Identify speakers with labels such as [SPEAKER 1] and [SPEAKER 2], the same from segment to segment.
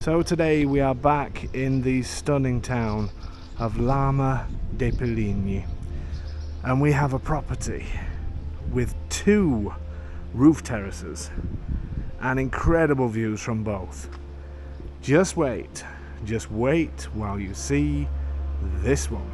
[SPEAKER 1] So today we are back in the stunning town of Lama dei Peligni, and we have a property with 2 roof terraces and incredible views from both. Just wait while you see this one.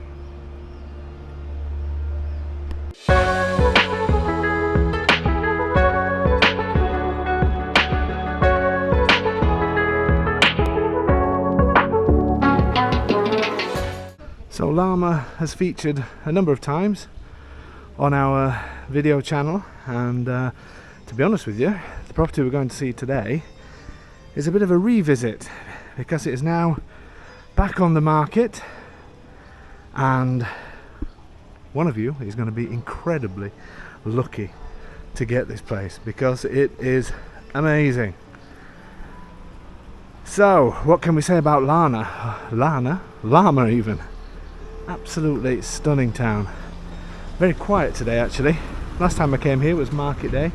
[SPEAKER 1] So Lama has featured a number of times on our video channel, and to be honest with you, the property we're going to see today is a bit of a revisit because it is now back on the market, and one of you is going to be incredibly lucky to get this place because it is amazing. So what can we say about Lama even? Absolutely stunning town. Very quiet today actually. Last time I came here was market day,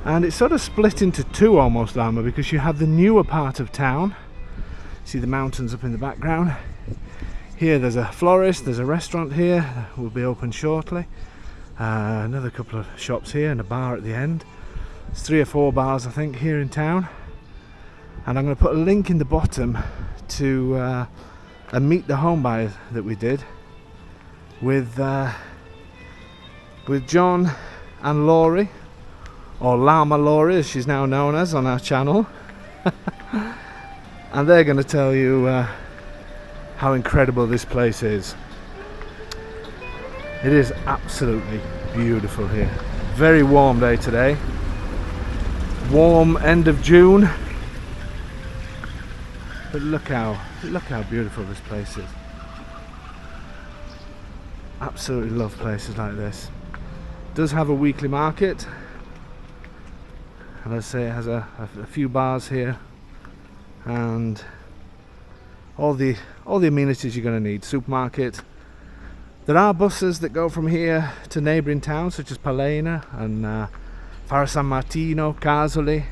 [SPEAKER 1] and it's sort of split into 2 almost, Lama, because you have the newer part of town. See the mountains up in the background. Here there's a florist, there's a restaurant here that will be open shortly, another couple of shops here and a bar at the end. There's 3 or 4 bars I think here in town, and I'm going to put a link in the bottom to and meet the home buyers that we did with John and Laurie, or Lama Laurie as she's now known as on our channel. And they're going to tell you how incredible this place is. It is absolutely beautiful here. Very warm day today. Warm end of June. But look how beautiful this place is. Absolutely love places like this. It does have a weekly market, and as I say, it has a few bars here and all the amenities you're going to need. Supermarket. There are buses that go from here to neighbouring towns such as Palena and Fara San Martino, Casoli.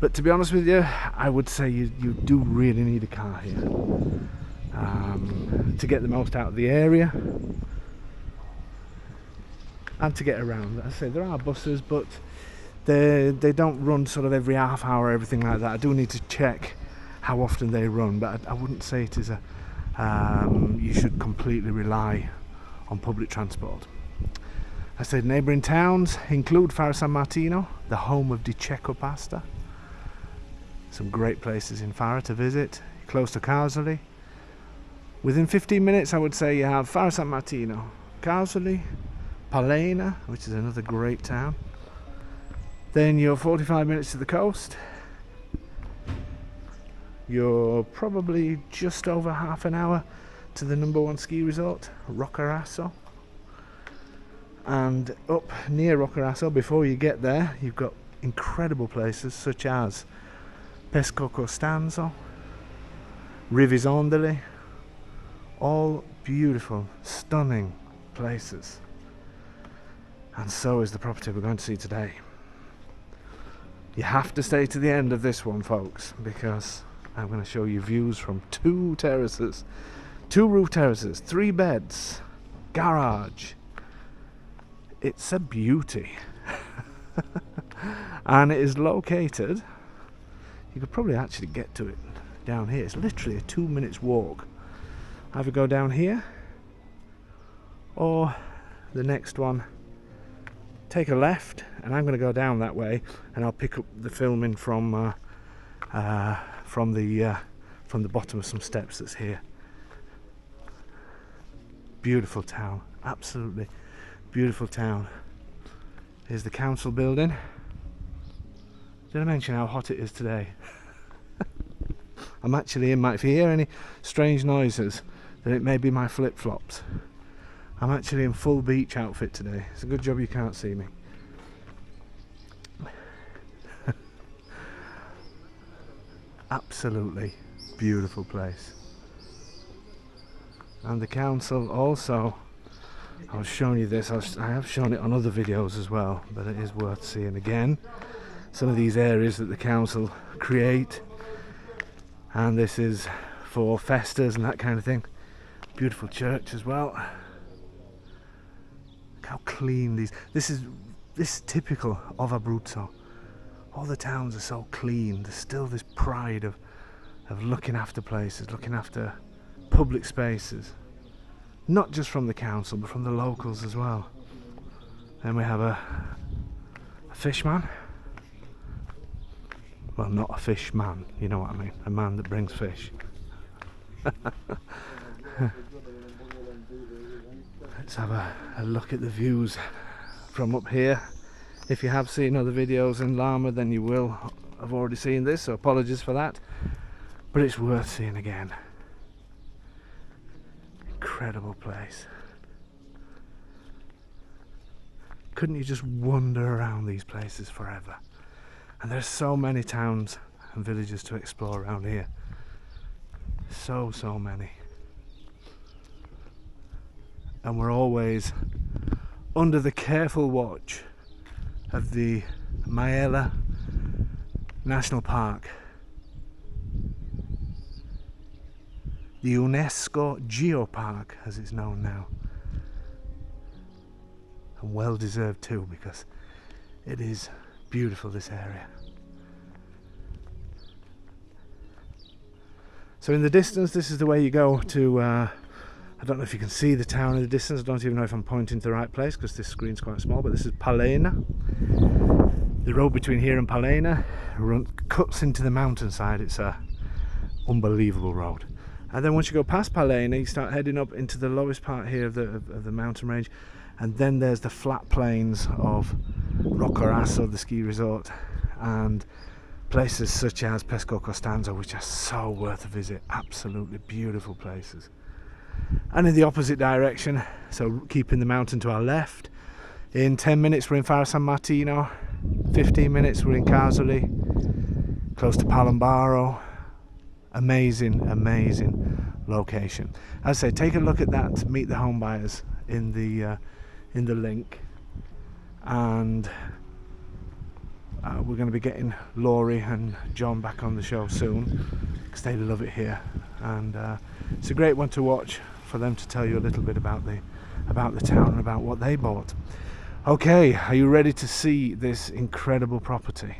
[SPEAKER 1] But to be honest with you, I would say you do really need a car here to get the most out of the area and to get around. As I say, there are buses, but they don't run sort of every half hour or everything like that. I do need to check how often they run, but I wouldn't say it is you should completely rely on public transport. I said neighbouring towns include Fara San Martino, the home of Di Cecco pasta. Some great places in Fara to visit, close to Casoli. Within 15 minutes I would say you have Fara San Martino, Casoli, Palena, which is another great town. Then you're 45 minutes to the coast. You're probably just over half an hour to the #1 ski resort, Roccaraso. And up near Roccaraso, before you get there, you've got incredible places such as Pesco Costanzo, Rivisondoli, all beautiful, stunning places. And so is the property we're going to see today. You have to stay to the end of this one, folks, because I'm going to show you views from 2 terraces, 2 roof terraces, 3 beds, garage. It's a beauty. And it is located, you could probably actually get to it down here. It's literally a 2 minutes walk. Either go down here or the next one, take a left, and I'm going to go down that way, and I'll pick up the filming from the bottom of some steps that's here. Beautiful town, absolutely beautiful town. Here's the council building. Did I mention how hot it is today? I'm actually in if you hear any strange noises, then it may be my flip-flops. I'm actually in full beach outfit today. It's a good job you can't see me. Absolutely beautiful place. And the council also, I was showing you this, I have shown it on other videos as well, but it is worth seeing again. Some of these areas that the council create and this is for festas and that kind of thing. Beautiful church as well. Look how clean this is typical of Abruzzo. All the towns are so clean. There's still this pride of looking after places, looking after public spaces, not just from the council but from the locals as well. Then we have a fishman. Well, not a fish man, you know what I mean, a man that brings fish. Let's have a look at the views from up here. If you have seen other videos in Lama, then you will have already seen this, so apologies for that, but it's worth seeing again. Incredible place. Couldn't you just wander around these places forever? And there's so many towns and villages to explore around here. So many. And we're always under the careful watch of the Maela National Park, the UNESCO Geopark as it's known now. And well deserved too, because it is beautiful, this area. So in the distance, this is the way you go to I don't know if you can see the town in the distance. I don't even know if I'm pointing to the right place because this screen's quite small, but this is Palena. The road between here and Palena cuts into the mountainside. It's a unbelievable road. And then once you go past Palena, you start heading up into the lowest part here of the mountain range, and then there's the flat plains of Roccaraso, the ski resort, and places such as Pesco Costanzo, which are so worth a visit. Absolutely beautiful places. And in the opposite direction, so keeping the mountain to our left, in 10 minutes we're in Faro San Martino, 15 minutes we're in Casoli, close to Palombaro. Amazing location. As I say, take a look at that Meet the Home Buyers in the link, and we're going to be getting Laurie and John back on the show soon because they love it here, and it's a great one to watch for them to tell you a little bit about the town and about what they bought. Okay, are you ready to see this incredible property?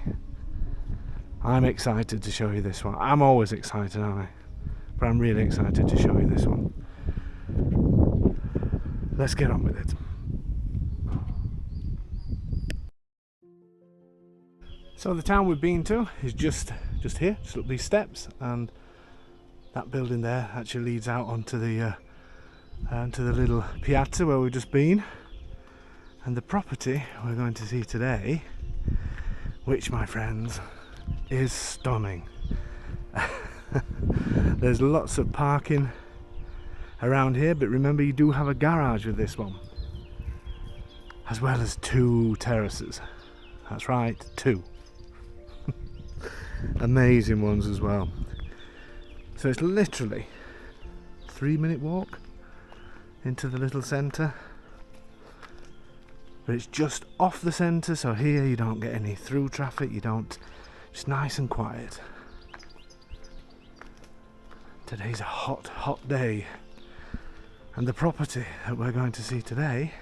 [SPEAKER 1] I'm excited to show you this one. I'm always excited, aren't I? But I'm really excited to show you this one. Let's get on with it. So the town we've been to is just here, just up these steps, and that building there actually leads out onto the little piazza where we've just been. And the property we're going to see today, which, my friends, is stunning. There's lots of parking around here, but remember, you do have a garage with this one, as well as 2 terraces. That's right, 2. Amazing ones as well. So it's literally a 3-minute walk into the little centre, but it's just off the centre, so here you don't get any through traffic, just nice and quiet. Today's a hot day, and the property that we're going to see today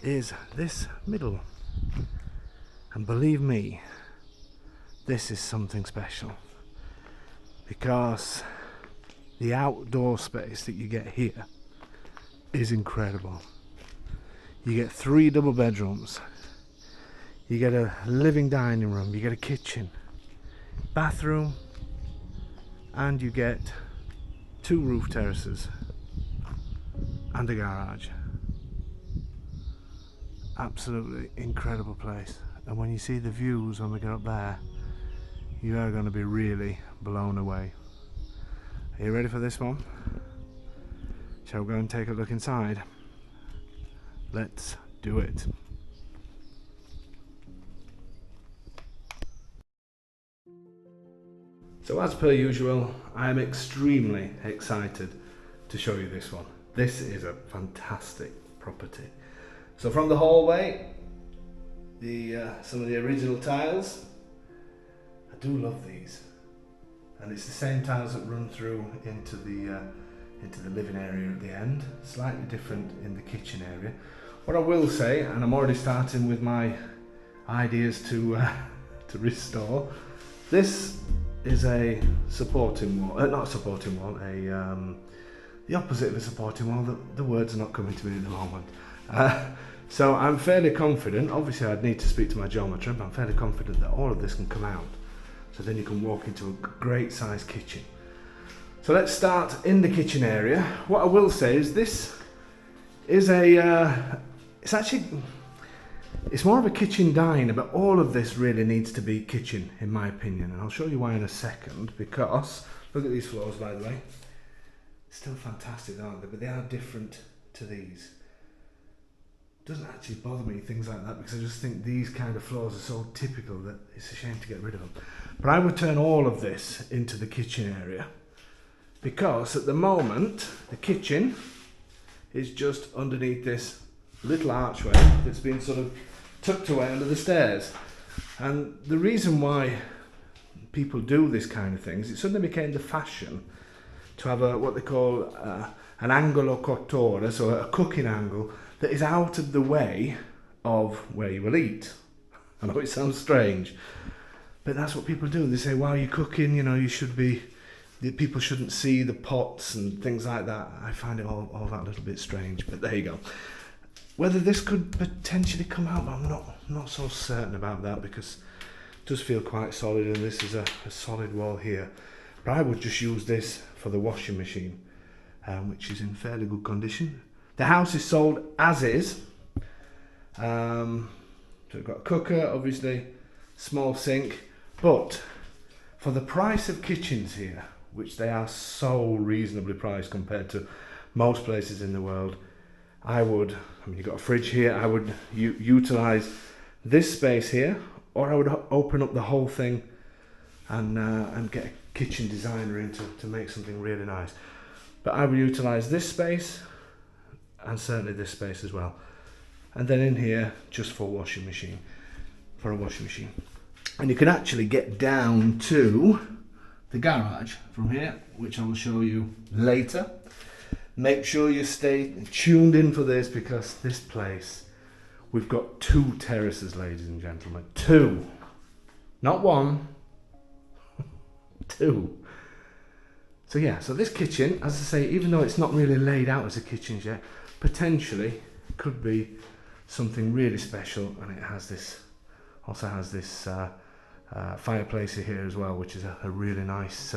[SPEAKER 1] is this middle, and believe me, this is something special, because the outdoor space that you get here is incredible. You get 3 double bedrooms, you get a living dining room, you get a kitchen, bathroom, and you get 2 roof terraces and a garage. Absolutely incredible place, and when you see the views when we get up there, you are going to be really blown away. Are you ready for this one? Shall we go and take a look inside? Let's do it. So as per usual, I'm extremely excited to show you this one. This is a fantastic property. So from the hallway, some of the original tiles, I do love these. And and it's the same tiles that run through into the living area at the end. Slightly different in the kitchen area. What I will say, and I'm already starting with my ideas to restore, this is a supporting wall, not a supporting wall, the opposite of a supporting wall. The words are not coming to me at the moment. So I'm fairly confident, obviously I'd need to speak to my geometer, but I'm fairly confident that all of this can come out. So then you can walk into a great sized kitchen. So let's start in the kitchen area. What I will say is this is it's more of a kitchen diner, but all of this really needs to be kitchen in my opinion. And I'll show you why in a second, because look at these floors, by the way. Still fantastic, aren't they? But they are different to these. Doesn't actually bother me, things like that, because I just think these kind of floors are so typical that it's a shame to get rid of them. But I would turn all of this into the kitchen area, because at the moment the kitchen is just underneath this little archway that's been sort of tucked away under the stairs. And the reason why people do this kind of thing is it suddenly became the fashion to have what they call an angolo cottura, so a cooking angle that is out of the way of where you will eat. I know it sounds strange, but that's what people do. They say, while you're cooking, you know, people shouldn't see the pots and things like that. I find it all that a little bit strange, but there you go. Whether this could potentially come out, I'm not so certain about that, because it does feel quite solid, and this is a solid wall here. But I would just use this for the washing machine, which is in fairly good condition. The house is sold as is. So we've got a cooker, obviously, small sink, but for the price of kitchens here, which they are so reasonably priced compared to most places in the world, you've got a fridge here, I would utilise this space here, or I would open up the whole thing and get a kitchen designer in to make something really nice. But I would utilise this space, and certainly this space as well. And then in here, just for a washing machine. And you can actually get down to the garage from here, which I will show you later. Make sure you stay tuned in for this, because this place, we've got 2 terraces, ladies and gentlemen. 2. Not 1. 2. So yeah, so this kitchen, as I say, even though it's not really laid out as a kitchen yet, potentially could be something really special. And it also has this fireplace here as well, which is a really nice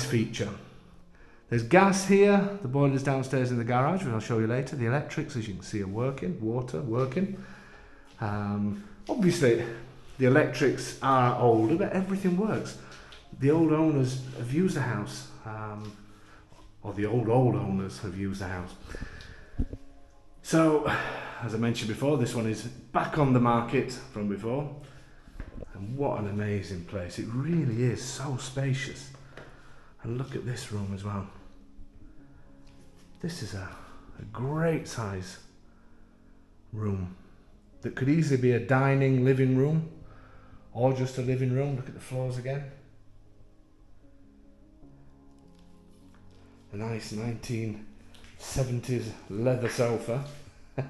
[SPEAKER 1] feature. There's gas here, the boiler's downstairs in the garage, which I'll show you later. The electrics, as you can see, are working, water working. Obviously, the electrics are older, but everything works. The old owners have used the house, or the old owners have used the house. So, as I mentioned before, this one is back on the market from before. And what an amazing place. It really is so spacious. And look at this room as well. This is a great size room that could easily be a dining living room, or just a living room. Look at the floors again. A nice 1970s leather sofa. As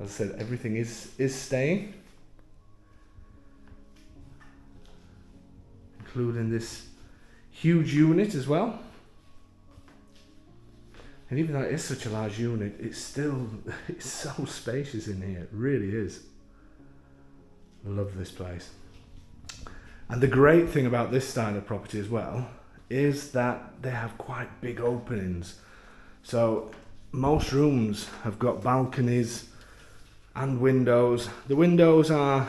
[SPEAKER 1] I said, everything is staying, including this huge unit as well. And even though it is such a large unit, it's so spacious in here. It really is. I love this place. And the great thing about this style of property as well is that they have quite big openings. So most rooms have got balconies and windows. The windows are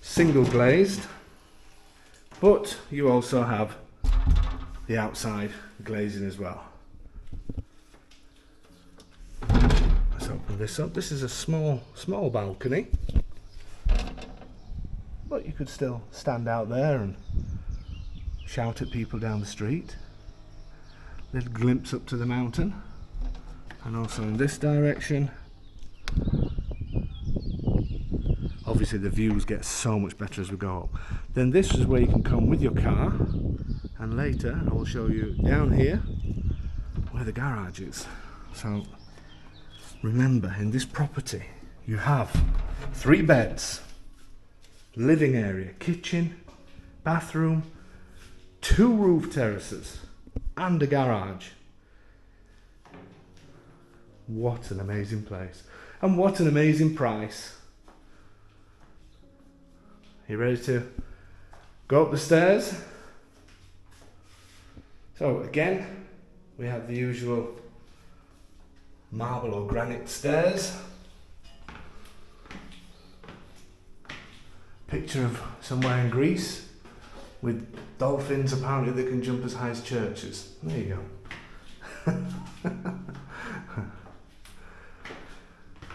[SPEAKER 1] single glazed, but you also have the outside glazing as well. Let's open this up. This is a small balcony, but you could still stand out there and shout at people down the street. Little glimpse up to the mountain, and also in this direction. obviously the views get so much better as we go up. Then this is where you can come with your car, and later I will show you down here where the garage is. So remember, in this property you have 3 beds, living area, kitchen, bathroom, 2 roof terraces and a garage. What an amazing place, and what an amazing price. You ready to go up the stairs? So again, we have the usual marble or granite stairs. Picture of somewhere in Greece with dolphins apparently that can jump as high as churches. There you go.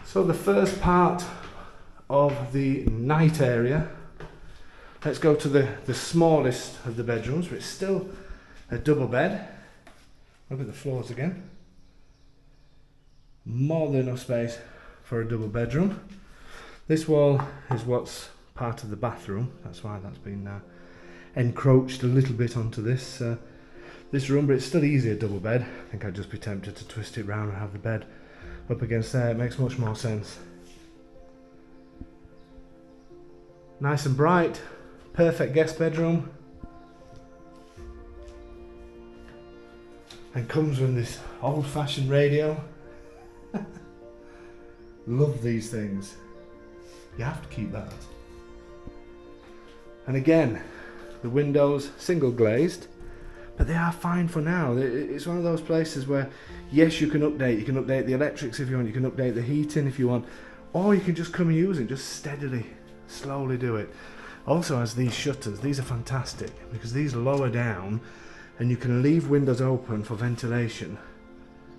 [SPEAKER 1] So the first part of the night area, let's go to the smallest of the bedrooms, but it's still a double bed. Look at the floors again. More than enough space for a double bedroom. This wall is what's part of the bathroom, that's why that's been encroached a little bit onto this room, but it's still easy a double bed. I think I'd just be tempted to twist it round and have the bed up against there. It makes much more sense. Nice and bright, perfect guest bedroom, and comes with this old-fashioned radio. Love these things. You have to keep that. And again, the windows single glazed, but they are fine for now. It's one of those places where, yes, you can update the electrics if you want, you can update the heating if you want, or you can just come and use it, just steadily, slowly do it. Also has these shutters. These are fantastic because these lower down and you can leave windows open for ventilation,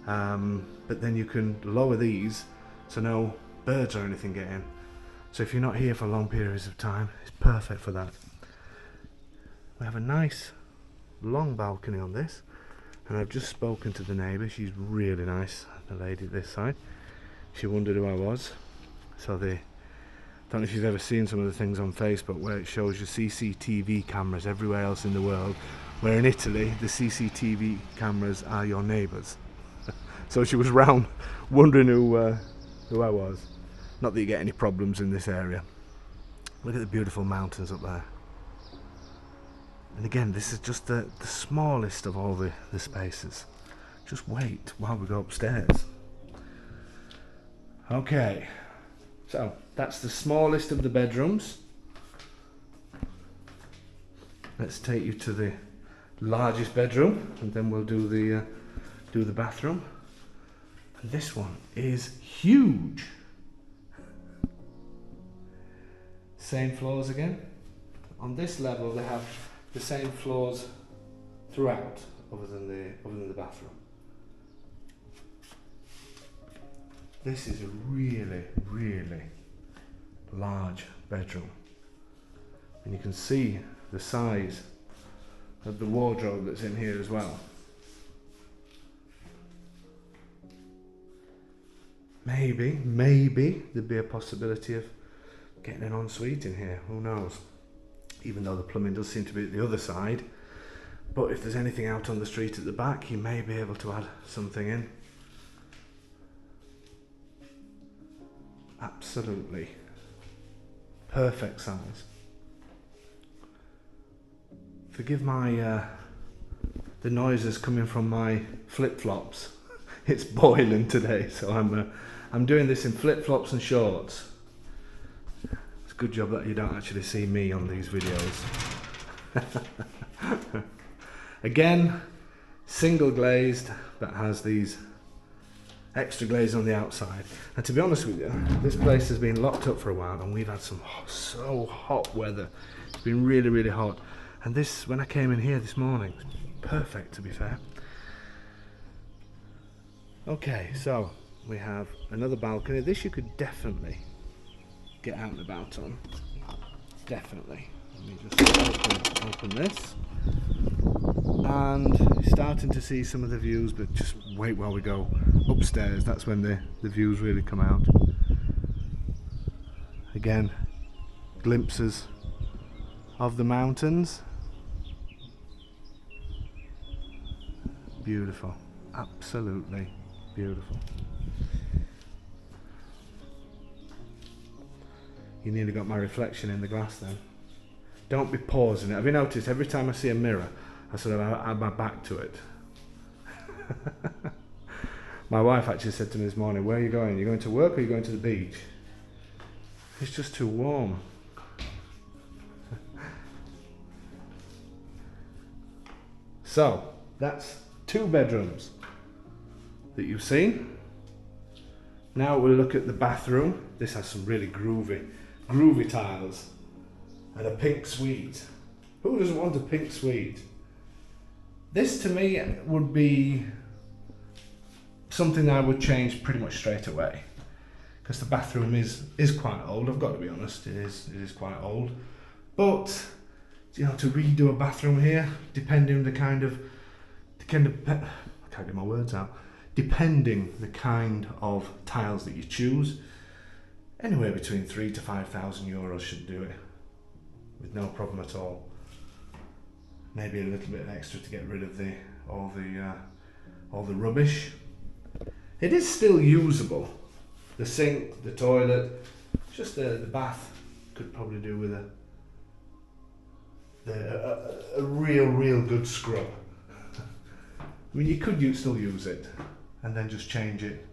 [SPEAKER 1] but then you can lower these so no birds or anything get in. So if you're not here for long periods of time, it's perfect for that. We have a nice long balcony on this, and I've just spoken to the neighbour. She's really nice, the lady this side. She wondered who I was. So they don't know if you've ever seen some of the things on Facebook where it shows you CCTV cameras everywhere else in the world, where in Italy the CCTV cameras are your neighbours. So she was round wondering who I was. Not that you get any problems in this area. Look at the beautiful mountains up there. And again, this is just the smallest of all the spaces. Just wait while we go upstairs. Okay, so that's the smallest of the bedrooms. Let's take you to the largest bedroom, and then we'll do the bathroom. And this one is huge. Same floors again. On this level, they have the same floors throughout, other than the bathroom. This is a really, really large bedroom, and you can see the size of the wardrobe that's in here as well. Maybe there'd be a possibility of getting an ensuite in here, who knows? Even though the plumbing does seem to be at the other side, but if there's anything out on the street at the back, you may be able to add something in. Absolutely perfect size. Forgive my the noises coming from my flip-flops. It's boiling today, so I'm doing this in flip-flops and shorts. It's a good job that you don't actually see me on these videos. Again, single glazed, but has these extra glaze on the outside. And to be honest with you, this place has been locked up for a while, and we've had some so hot weather. It's been really, really hot. And this, when I came in here this morning, perfect, to be fair. Okay, so we have another balcony. This you could definitely get out and about on. Definitely. Let me just open this. And starting to see some of the views, but just wait while we go upstairs. That's when the views really come out. Again, glimpses of the mountains. Beautiful, absolutely beautiful. You nearly got my reflection in the glass then. Don't be pausing it. Have you noticed every time I see a mirror, I sort of add my back to it? My wife actually said to me this morning, where are you going? Are you going to work or are you going to the beach? It's just too warm. So, that's 2 bedrooms that you've seen. Now we'll look at the bathroom. This has some really groovy tiles and a pink suite. Who doesn't want a pink suite? This to me would be something I would change pretty much straight away, because the bathroom is quite old. I've got to be honest, it is quite old. But you know, to redo a bathroom here, depending the kind of I can't get my words out. Depending the kind of tiles that you choose, anywhere between 3,000 to 5,000 euros should do it with no problem at all. Maybe a little bit extra to get rid of all the rubbish. It is still usable. The sink, the toilet, just the bath could probably do with a real good scrub. I mean, you could still use it and then just change it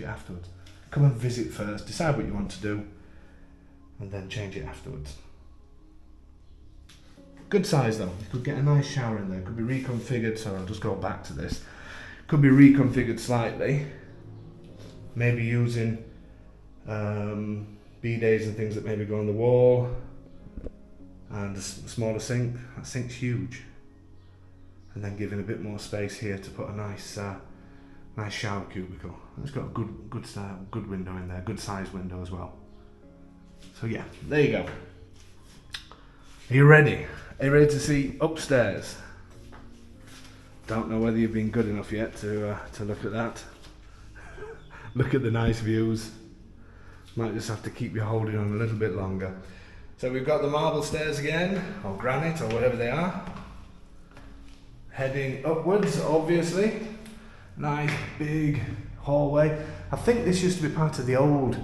[SPEAKER 1] afterwards. Come and visit first, decide what you want to do, and then change it afterwards. Good size though. You could get a nice shower in there. Could be reconfigured. So I'll just go back to this. Could be reconfigured slightly. Maybe using bidets and things that maybe go on the wall, and a smaller sink. That sink's huge. And then giving a bit more space here to put a nice shower cubicle. It's got a good window in there, good size window as well. So yeah, there you go. Are you ready? Are you ready to see upstairs? Don't know whether you've been good enough yet to look at that. Look at the nice views. Might just have to keep you holding on a little bit longer. So we've got the marble stairs again, or granite, or whatever they are. Heading upwards, obviously. Nice big hallway. I think this used to be part of the old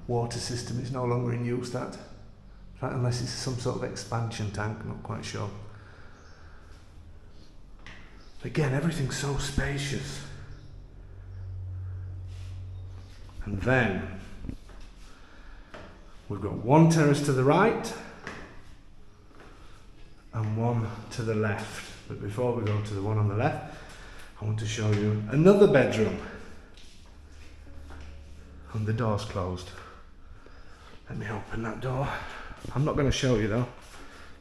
[SPEAKER 1] water system. It's no longer in use, that. Right, unless it's some sort of expansion tank, I'm not quite sure. Again, everything's so spacious. And then we've got one terrace to the right and one to the left. But before we go to the one on the left, I want to show you another bedroom. And the door's closed. Let me open that door. I'm not going to show you though.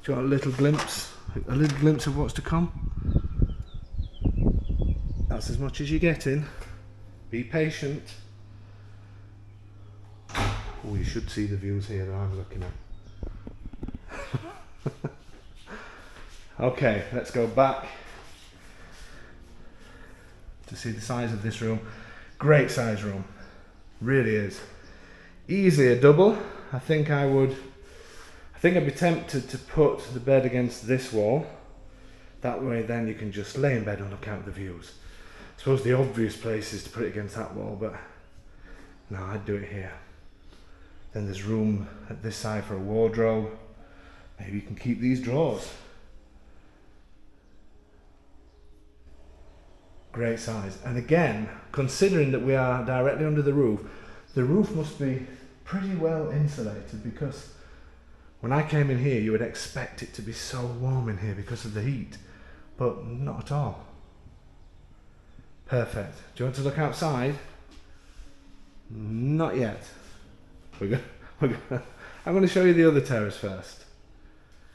[SPEAKER 1] Do you want a little glimpse of what's to come? That's as much as you're getting. Be patient. Oh, you should see the views here that I'm looking at. Okay, let's go back to see the size of this room. Great size room, really is. Easily a double. I think I'd be tempted to put the bed against this wall. That way then you can just lay in bed and look out the views. I suppose the obvious place is to put it against that wall, but no, I'd do it here. Then there's room at this side for a wardrobe. Maybe you can keep these drawers. Great size. And again, considering that we are directly under the roof must be pretty well insulated, because when I came in here you would expect it to be so warm in here because of the heat, but not at all. Perfect. Do you want to look outside? Not yet. I'm going to show you the other terrace first,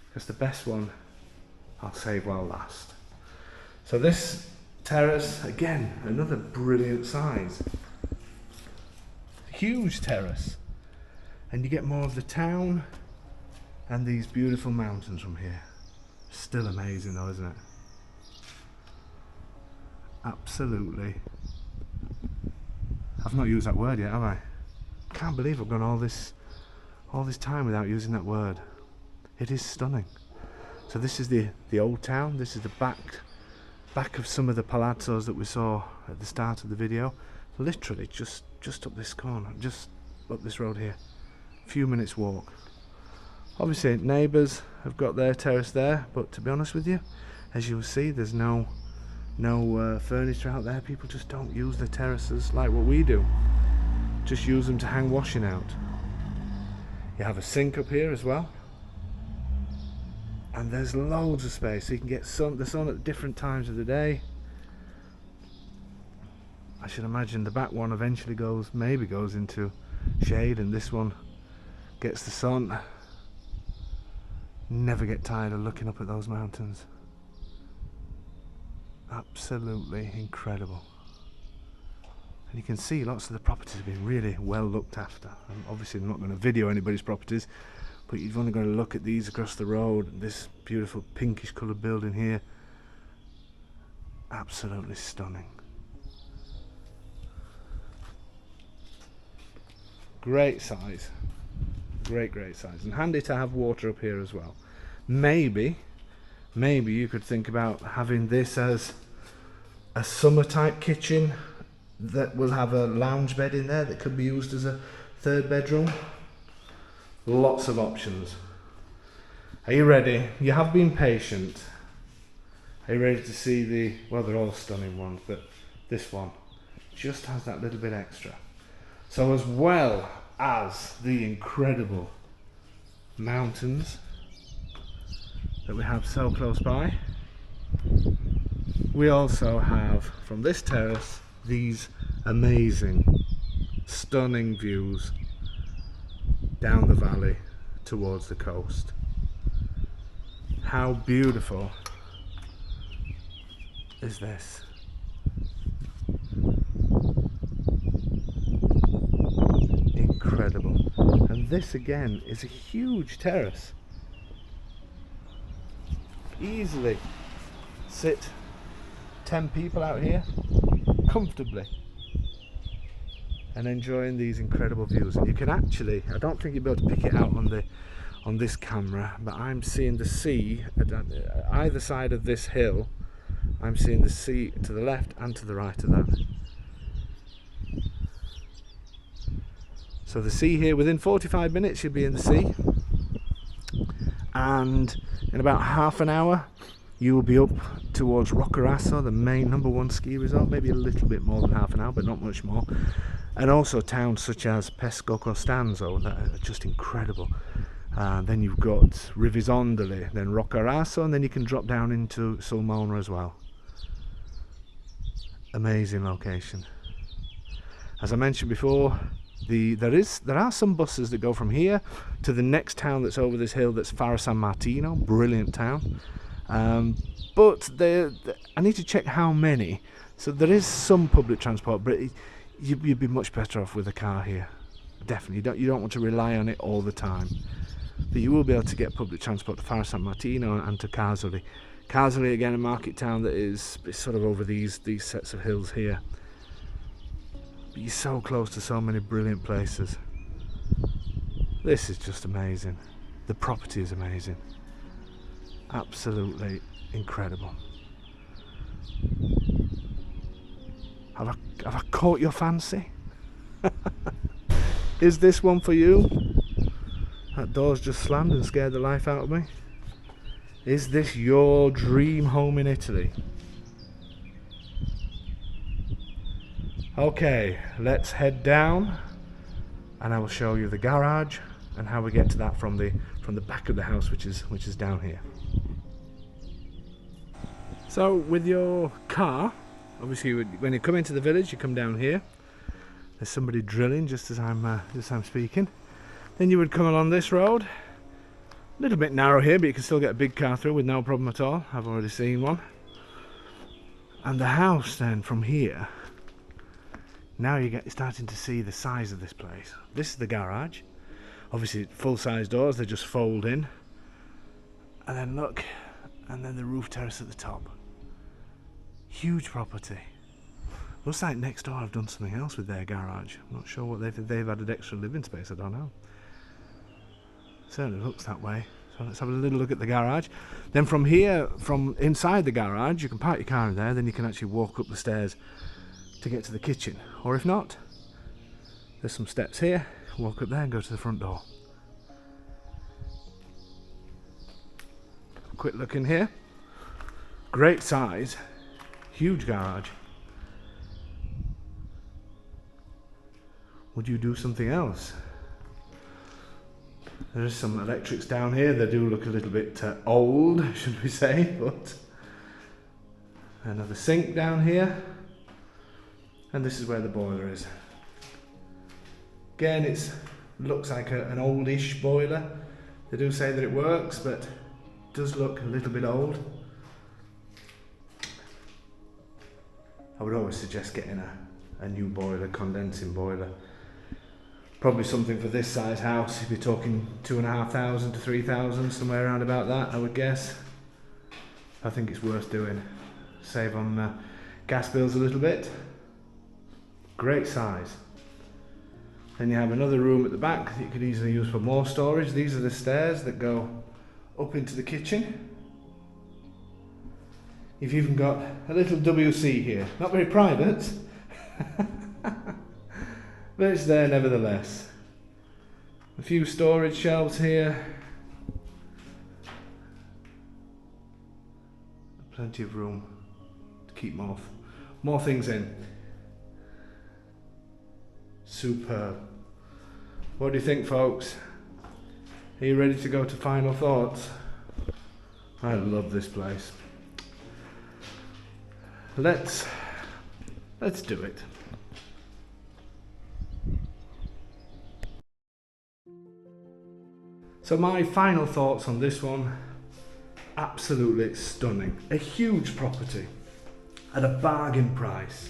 [SPEAKER 1] because the best one I'll save while last. So this terrace, again, another brilliant size. Huge terrace. And you get more of the town and these beautiful mountains from here. Still amazing though, isn't it? Absolutely. I've not used that word yet, have I? Can't believe I've gone all this all this time without using that word. It is stunning. So this is the old town. This is the back of some of the palazzos that we saw at the start of the video. Literally just up this corner, just up this road here. A few minutes walk. Obviously neighbours have got their terrace there, but to be honest with you, as you'll see, there's no furniture out there. People just don't use the terraces like what we do. Just use them to hang washing out. You have a sink up here as well, and there's loads of space, so you can get the sun at different times of the day. I should imagine the back one eventually maybe goes into shade, and this one gets the sun. Never get tired of looking up at those mountains. Absolutely incredible. And you can see lots of the properties have been really well looked after. And obviously I'm not going to video anybody's properties, but you've only got to look at these across the road. This beautiful pinkish coloured building here. Absolutely stunning. Great size. Great size. And handy to have water up here as well. Maybe you could think about having this as a summer type kitchen that will have a lounge bed in there that could be used as a third bedroom. Lots of options. Are you ready? You have been patient. Are you ready to see well, they're all stunning ones, but this one just has that little bit extra. So as well as the incredible mountains that we have so close by, we also have from this terrace these amazing, stunning views down the valley towards the coast. How beautiful is this? Incredible. And this again is a huge terrace. Easily sit 10 people out here comfortably and enjoying these incredible views. And you can actually, I don't think you'll be able to pick it out on this camera, but I'm seeing the sea at either side of this hill. I'm seeing the sea to the left and to the right of that. So the sea here, within 45 minutes you'll be in the sea, and in about half an hour you will be up towards Roccaraso, the main #1 ski resort. Maybe a little bit more than half an hour, but not much more. And also towns such as Pesco Costanzo that are just incredible. Then you've got Rivisondoli, then Roccaraso, and then you can drop down into Sulmona as well. Amazing location. As I mentioned before, there are some buses that go from here to the next town that's over this hill, that's Fara San Martino. Brilliant town. But I need to check how many. So there is some public transport, but you'd be much better off with a car here. Definitely. You don't want to rely on it all the time. But you will be able to get public transport to Fara San Martino and to Casoli. Casoli, again, a market town that is sort of over these sets of hills here. But you're so close to so many brilliant places. This is just amazing. The property is amazing. Absolutely incredible. Have I caught your fancy? Is this one for you? That door's just slammed and scared the life out of me. Is this your dream home in Italy? Okay, let's head down and I will show you the garage and how we get to that from the back of the house, which is down here. So with your car, obviously when you come into the village, you come down here. There's somebody drilling just as I'm speaking. Then you would come along this road. A little bit narrow here, but you can still get a big car through with no problem at all. I've already seen one. And the house then from here, now you're starting to see the size of this place. This is the garage. Obviously full-size doors, they just fold in. And then look, and then the roof terrace at the top. Huge property. Looks like next door I've done something else with their garage. I'm not sure what they've added extra living space, I don't know. Certainly looks that way. So let's have a little look at the garage. Then from here, from inside the garage, you can park your car in there, then you can actually walk up the stairs to get to the kitchen. Or if not, there's some steps here, walk up there and go to the front door. Quick look in here. Great size, huge garage. Would you do something else? There's some electrics down here. They do look a little bit old, should we say, but another sink down here, and this is where the boiler is. Again, it looks like an oldish boiler. They do say that it works, but it does look a little bit old. I would always suggest getting a new boiler, condensing boiler. Probably something for this size house, if you're talking 2,500 to 3,000, somewhere around about that, I would guess. I think it's worth doing. Save on gas bills a little bit. Great size. Then you have another room at the back that you could easily use for more storage. These are the stairs that go up into the kitchen. You've even got a little WC here. Not very private. But it's there nevertheless. A few storage shelves here. Plenty of room to keep more things in. Superb. What do you think, folks? Are you ready to go to final thoughts? I love this place. Let's do it. So my final thoughts on this one, absolutely stunning. A huge property at a bargain price.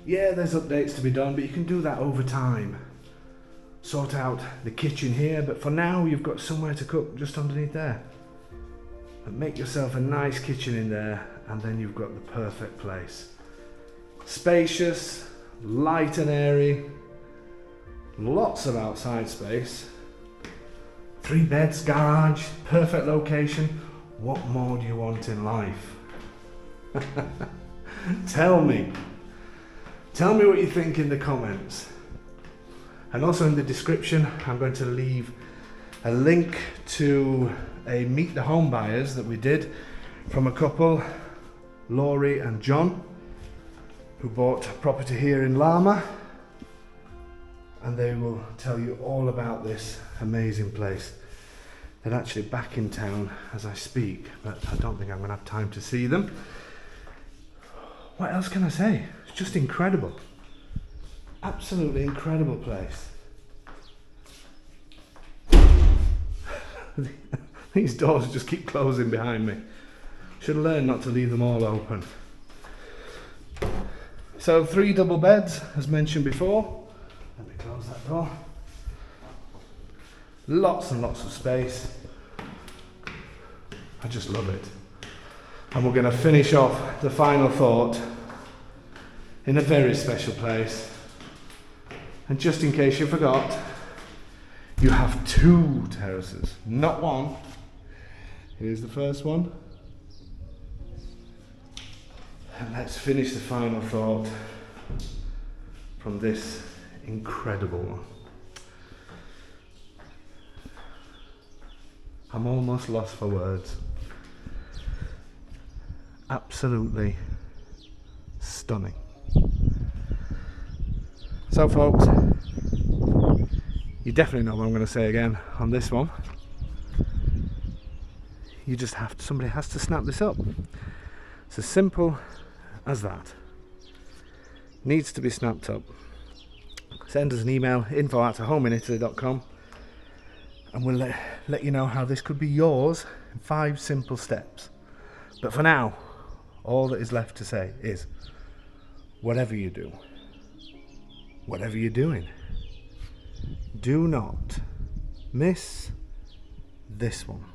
[SPEAKER 1] Yeah, there's updates to be done, but you can do that over time. Sort out the kitchen here, but for now you've got somewhere to cook just underneath there. And make yourself a nice kitchen in there, and then you've got the perfect place. Spacious, light and airy, lots of outside space. 3 beds, garage, perfect location. What more do you want in life? Tell me what you think in the comments. And also in the description, I'm going to leave a link to a Meet the Home Buyers that we did from a couple, Laurie and John, who bought property here in Lama. And they will tell you all about this amazing place. They're actually back in town as I speak, but I don't think I'm going to have time to see them. What else can I say? It's just incredible. Absolutely incredible place. These doors just keep closing behind me. Should have learned not to leave them all open. So 3 double beds, as mentioned before. Let me close that door. Lots and lots of space. I just love it. And we're going to finish off the final thought in a very special place. And just in case you forgot, you have 2 terraces, not 1. Here's the first one. And let's finish the final thought from this incredible one. I'm almost lost for words. Absolutely stunning. So folks, you definitely know what I'm going to say again on this one. You just somebody has to snap this up. It's as simple as that. Needs to be snapped up. Send us an email, info@homeinitaly.com, and we'll let you know how this could be yours in 5 simple steps. But for now, all that is left to say is, whatever you do, whatever you're doing, do not miss this one.